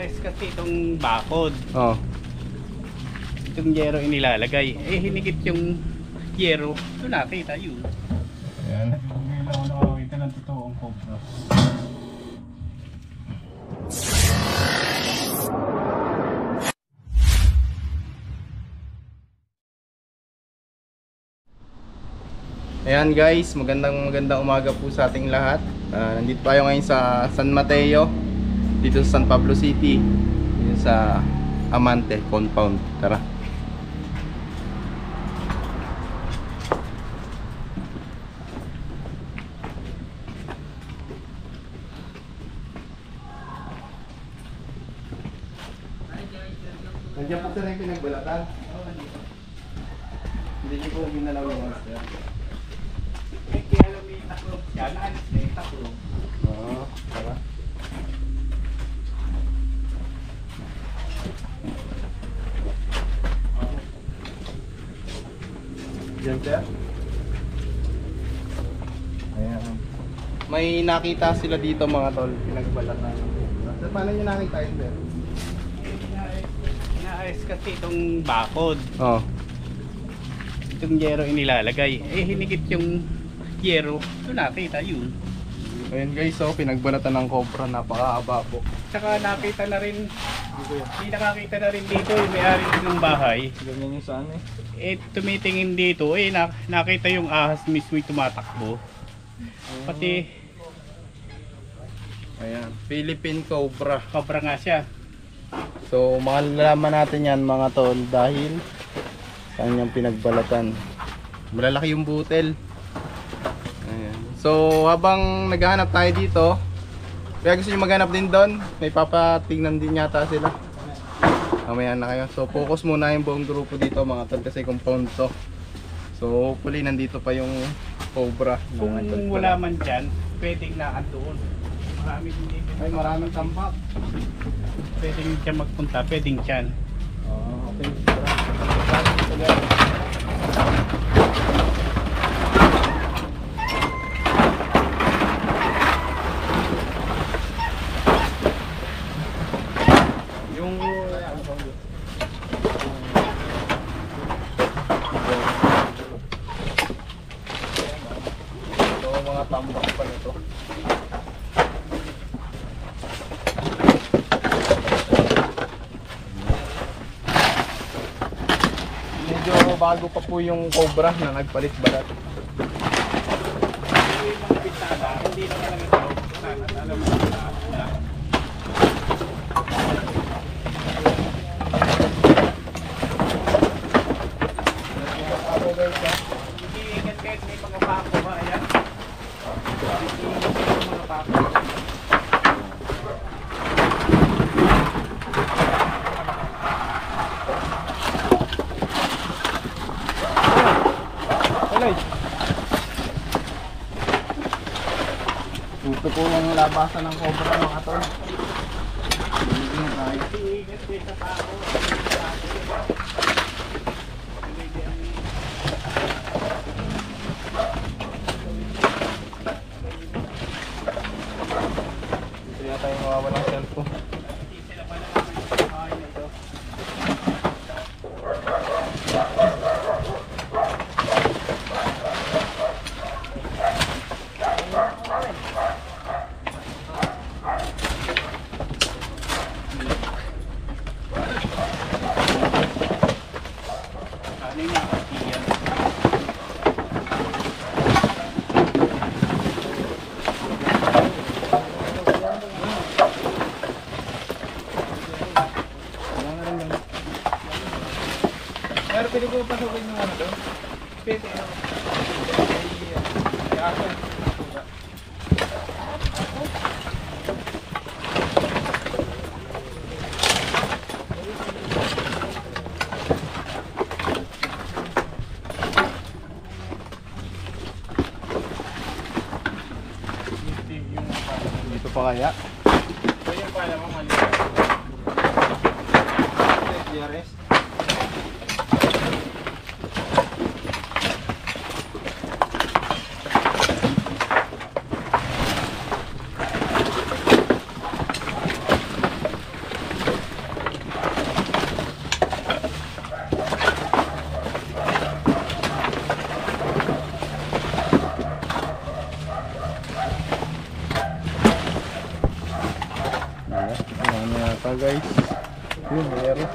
inaayos kasi itong bakod. Oh. Itong yero inilalagay. Eh hinigit yung yero. Ito nakita yun. Ayan. Ngayon ako nakakita ng totoong cobra. Ayan guys, magandang umaga po sa ating lahat. Nandito tayo ngayon sa San Mateo, dito sa San Pablo City, dito sa Amante Compound. Tara. Nandiyan po sila yung pinagbalatan. Hindi niyo po ginalaw yung master. Eh kaya alam may taklo. Yan, naalis na yung taklo. Oo, tara. Diyan sir. Ayan. May nakita sila dito mga tol, pinagbalatan. So, paano nyo nakita yun sir? Inaayos kasi itong bakod. Oo. Itong yero inilalagay. Eh hinigit yung yero. Ito nakita yun. Ayan guys, so pinagbalatan ng cobra, napakahaba po. Tsaka nakita na rin, hindi nakakita na rin dito yung may-ari ng bahay. Ganyan yung saan eh. Eh tumitingin dito, eh nakita yung ahas mismo yung tumatakbo. Pati Ayan, Philippine cobra. cobra nga siya. So malalaman natin yan mga tol dahil sa kanyang pinagbalatan. Malalaki yung butel. Ayan. So habang naghahanap tayo dito, kaya gusto nyo maghanap din doon, may papatingnan din yata sila. Mamaya na kayo. So focus muna yung buong grupo dito mga tol kasi compound to. So hopefully nandito pa yung cobra. Kung wala man dyan, pwedeng naan doon. Marami din dito. Ay, maraming tambak. Pwedeng dyan magpunta, pwedeng dyan. Okay. Yung mga tambak pa nito. Medyo bago pa po yung cobra na nagpalit balat. Yung mga bitata, hindi na talaga ito. Alam mo na. Hindi ingat kahit may mga pako ba, ayan. Hindi ingat mga pako. Ito po yung labasan ng cobra mga tol. Ingat kahit sa pako. Ito yata yung mawawalang cellphone. Hindi sila pa naman sa bahay na ito. Ano yung nakakatiyan? Pero pwede ko pasukin yung ano doon? Pwede. Ay aso. Dito pa kaya? So yung pala mo mali. DRS? Ano yata guys? Yun, meron.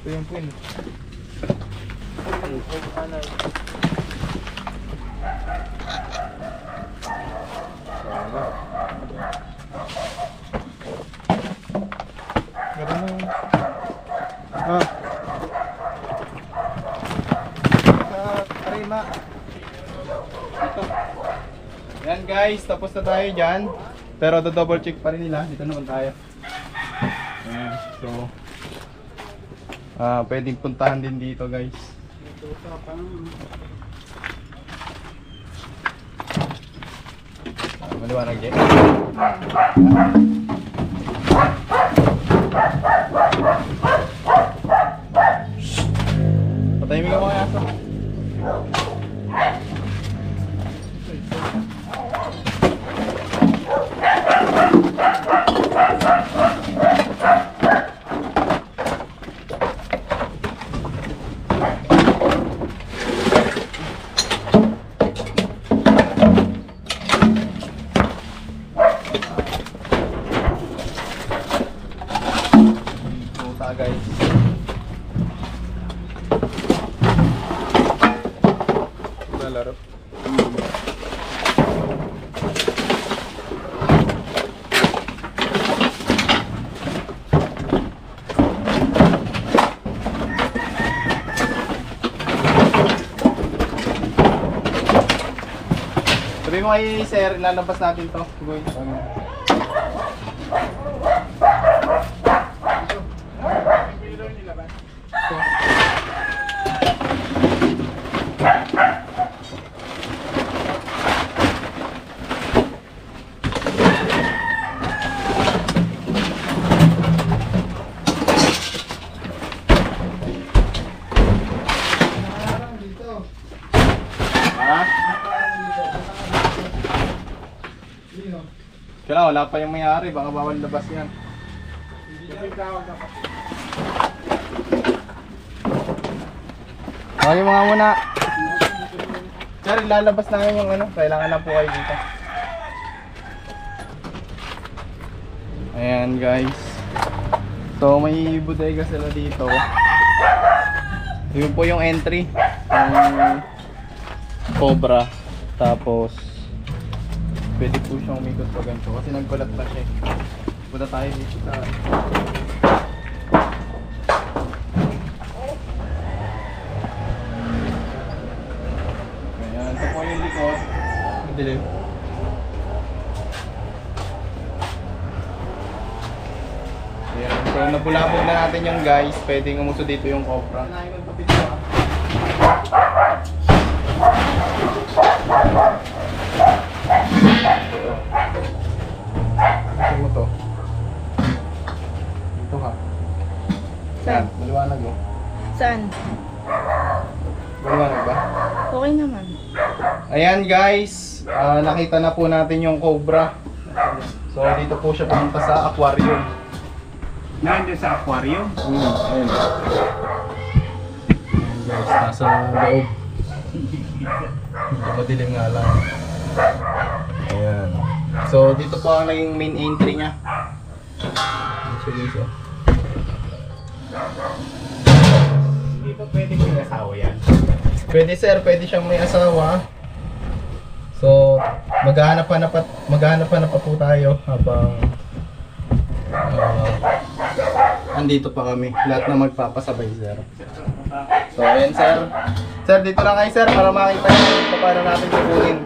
Ito yung pin. Karima. Ito. Yan guys, tapos na tayo dyan. Pero double check pa rin nila. Dito naman tayo. Ayan, so pwedeng puntahan din dito guys. Maliwanag dyan. Patahimik ka mga aso. Guys. Lalaro. Sabi mo kay sir, lalabas natin to. Goy. Kaya wala pa yung may-ari, baka bawal labas yan. Okay mga muna. Sir, lalabas namin yung ano, kailangan na po kayo dito. Ayan guys. So may bodega sila dito. Yun po yung entry ng Cobra. Tapos pwede po siyang umikot pa ganito kasi nagbalat na siya. Punta tayo dito sa ayan, ito po yung likod. Madilim. Ayan, so nabulabog na natin yung guys. Pwedeng umuso dito yung Cobra. Ano mo to? Ito ha. Yan, maliwanag mo. Saan? Maliwanag ba? Okay naman. Ayan guys, nakita na po natin yung Cobra. So dito po siya pumunta sa aquarium. Nandiyan sa aquarium. Ayun. Ayan guys, nasa loob. Madilim nga lang. Ayan. So dito po ang naging main entry niya. So dito. Hindi ba pwede may asawa yan? Pwede sir, pwede siyang may asawa. So maghahanap pa po tayo habang andito pa kami. Lahat na magpapasabay sir. So ayan sir. Sir, dito lang kayo sir para makita niyo kung paano natin kukunin.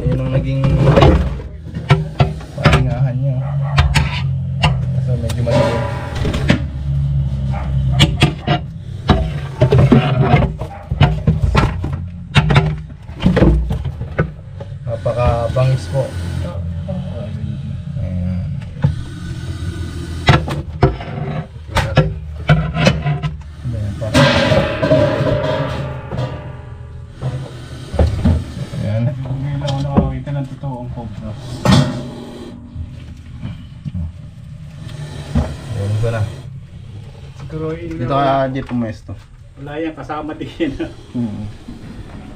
Ayan ang naging pahingahan niya. Kasi medyo maliit. Napaka-bangis po. Ayan. Ayan, ayan. Ngayon ako nakakita ng totoong Cobra. Ayan ko na. Siguro Dito ka di pumesto. wala yan, kasama din yan. Hmm.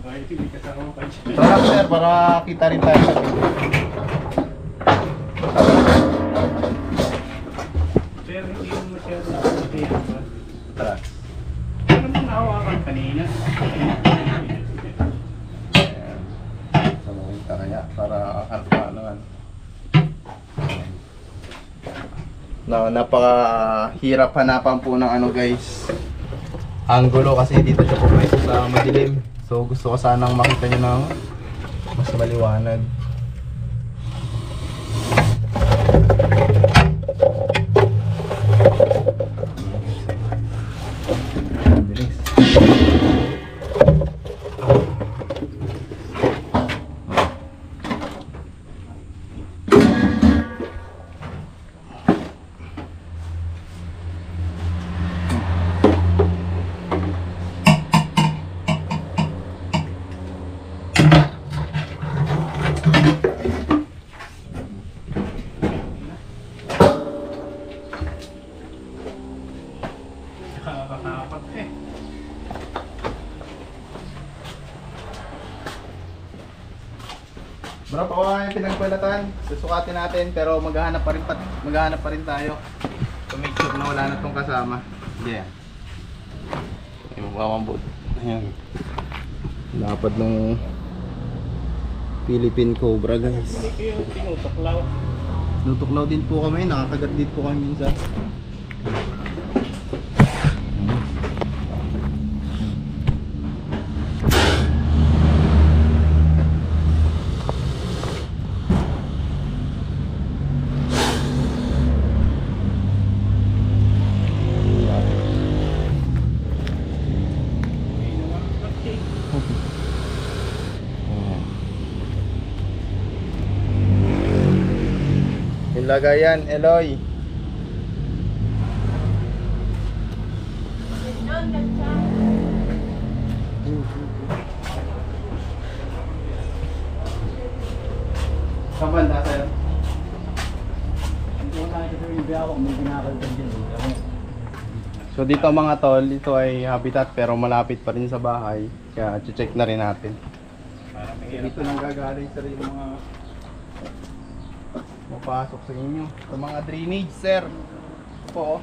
Kahit hindi kasama pa siya. Tara sir, para kita rin tayo sa video. Pero hindi mo masyado nakakita ba? Tara. Ano mo nahawakan kanina? Sa makita kaya, para naman. Napakahirap hanapan po ng ano guys. Angulo kasi dito siya pumesto sa madilim. So gusto ko sanang makita nyo ng mas maliwanag. Bilis. Nakakatakot eh. Bro, pakuha yung pinagbalatan. Susukatin natin pero maghahanap pa rin tayo. To make sure na wala na tong kasama. Yeah. Ay magbawambot. Ayan. Lapad ng Philippine Cobra guys. Hindi kayo tinutuklaw. Nutuklaw din po kami, nakakagat din po kami minsan. Yung lagayan, Eloy. Sa banda, sir. Hindi ko nakikita yung biyawak, may ginakaldan dyan. So dito mga tol, ito ay habitat pero malapit pa rin sa bahay. Kaya check na rin natin. Para So, mahirap. dito nang gagaling sir yung mga mapasok sa inyo. Sa mga drainage sir. Po.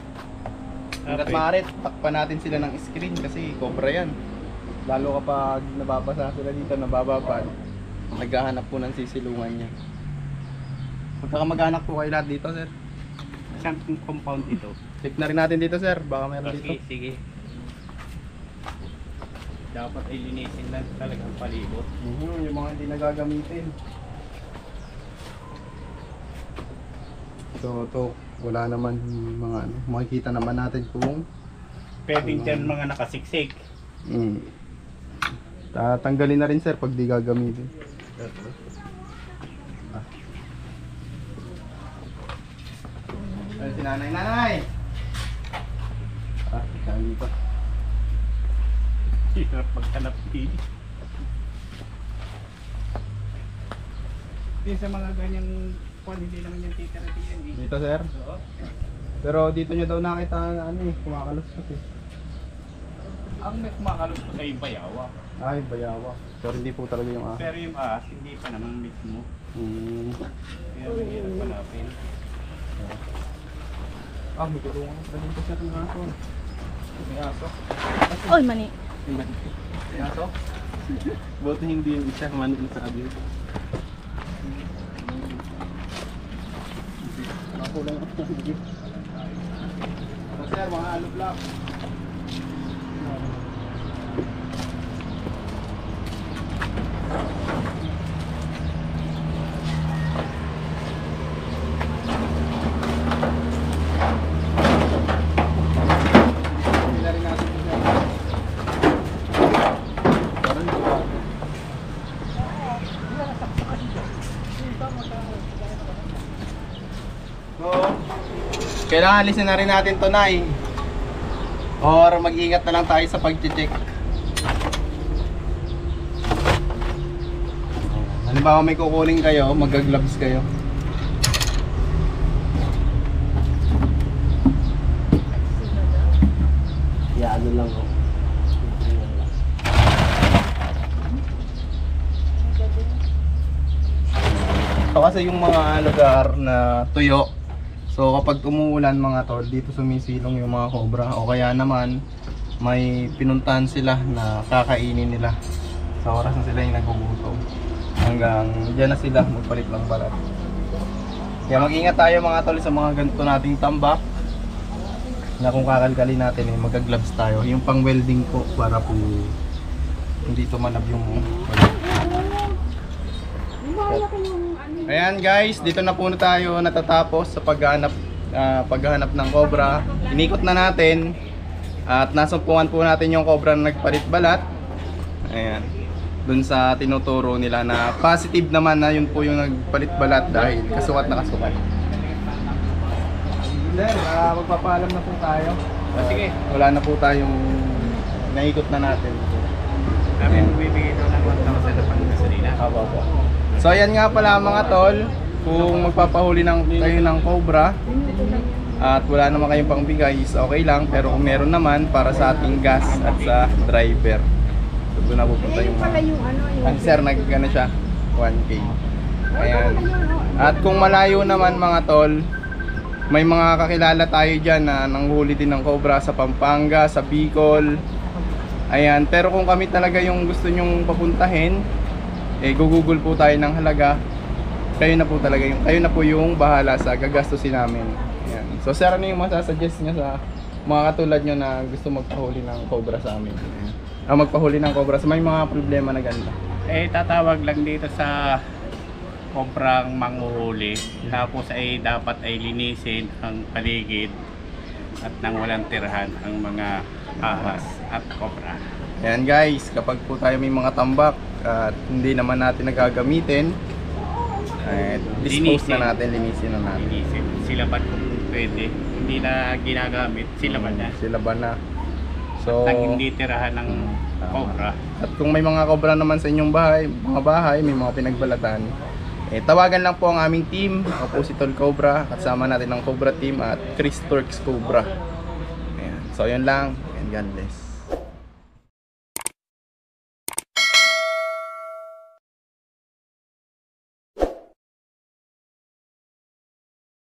Hanggat Okay. maaari, takpan natin sila ng screen kasi cobra yan. Lalo kapag nababasa sila dito, nabababad, naghahanap po ng sisilungan niya. Magkakamag-anak po kayo lahat dito sir. Isang compound ito. Check na rin natin dito sir, baka meron Okay, dito. sige. Dapat ay linisin lang talaga ang palibot. Yung mga hindi nagagamitin. So to, wala naman mga ano, makikita naman natin kung Pwedeng dyan mga nakasiksik. tatanggalin na rin sir pag di gagamitin. Ay, si nanay, nanay! Saan dito? Hirap maghanap din. Di sa mga ganyang kwan, hindi naman yung titira diyan eh. Dito sir? Oo. Pero dito nyo daw nakita na ano eh, kumakalos kasi. Ang may kumakalos ko sa yung bayawa. Ay, bayawa. Pero hindi po talaga yung Pero yung ahas, hindi pa naman mismo. Kaya mahirap hanapin. May kulungan pa dito sir ng aso. May aso. Oy, mani. May aso? Buti hindi yung isa man yung sabi. Makulang ako. So sir, mga alo block. Hindi na rin natin ito. Parang ito ba? So, kailangan alisin na rin natin to, Nay. Or mag-ingat na lang tayo sa pag-check. Halimbawa may kukunin kayo, mag-gloves kayo. Ano lang ako. Ito kasi yung mga lugar na tuyo. So kapag umuulan mga tol, dito sumisilong yung mga cobra. O kaya naman may pinuntahan sila na kakainin nila sa oras na sila yung nagugutom. Hanggang dyan na sila magpalit ng balat. Kaya mag-ingat tayo mga tol sa mga ganito nating tambak. Na kung kakalkalin natin mag-gloves tayo. Yung pang welding ko para po hindi tumanab yung Ayan guys, dito na po na tayo natatapos sa paghahanap ng cobra. Inikot na natin at nasumpungan po natin yung cobra na nagpalit balat. Ayan. Dun sa tinuturo nila na positive naman na yun po yung nagpalit balat dahil kasukat na kasukat. Then, magpapaalam na po tayo. Sige. Wala na po tayong naikot na natin. Namin bibigay daw ng 1,000 na panggasolina. Haba po. So ayan nga pala mga tol, kung magpapahuli kayo ng cobra at wala naman kayong pangbigay is okay lang, pero kung meron naman para sa ating gas at sa driver. So doon na pupunta yung ang sir nagkano siya 1K. Ayan. At kung malayo naman mga tol, may mga kakilala tayo dyan na nanghuli din ng cobra sa Pampanga, sa Bicol. Ayan, pero kung kami talaga yung gusto nyong papuntahin, google po tayo ng halaga. Kayo na po yung bahala sa gagastusin namin. Ayan. So sir, ano yung masasuggest nyo sa mga katulad nyo na gusto magpahuli ng cobra sa amin? Magpahuli ng cobra sa may mga problema na ganito. Tatawag lang dito sa cobrang manghuhuli. Tapos dapat ay linisin ang paligid at nang walang tirahan ang mga ahas at cobra. Ayan guys, kapag po tayo may mga tambak at hindi naman natin nagagamitin, dispose na natin, linisin na natin. Linisin. Silaban kung pwede. Hindi na ginagamit, silaban na. Silaban na. So, Nang hindi tirahan ng tama. cobra. At kung may mga cobra naman sa inyong bahay, may mga pinagbalatan, tawagan lang po ang aming team. Ako po si Tol Cobra, kasama natin ng Cobra team at Chris Turks Cobra. Ayan. So yun lang, and God bless.